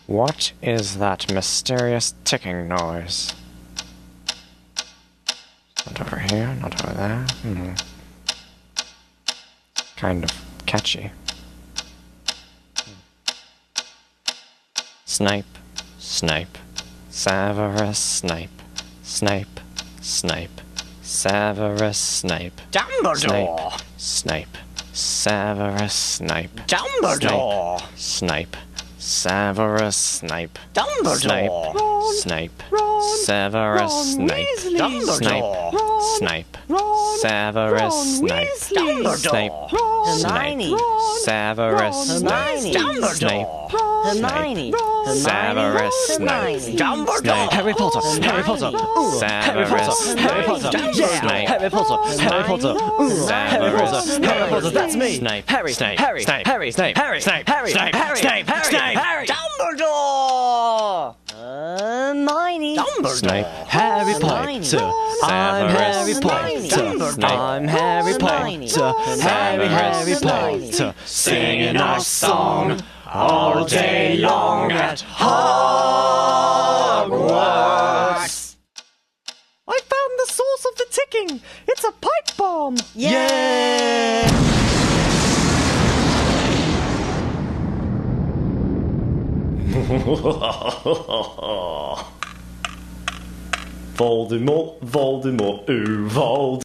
What is that mysterious ticking noise? Not over here, not over there. Kind of catchy. Snape, Snape, Severus Snape, Snape, Snape, Severus Snape, Dumbledore! Snape, Severus Snape, Dumbledore! Snape, Severus Snape, Dumbledore! Snape, Severus Snape, Dumbledore! Snape, Severus Snape, Snape, Hermione! Severus Snape, Dumbledore! Hermione! Severus Snape, Dumbledore! Harry Potter, Harry Potter! Severus Harry Potter! Snape, Harry Potter! Harry Potter! Harry Potter! Harry Potter! That's me! Snape, Harry! Snape, Harry! Snape, Harry! Snape, Harry! Snape, Harry! Snape, Harry! Snape, Harry! Snape, Harry! Dumbledore! Hermione! Snape, Harry Potter, I'm Harry Potter. I'm Harry Potter. Harry Potter. singing our song all day long at Hogwarts. I found the source of the ticking! It's a pipe bomb! Yeah! Voldemort, Voldemort, ooh, Voldemort.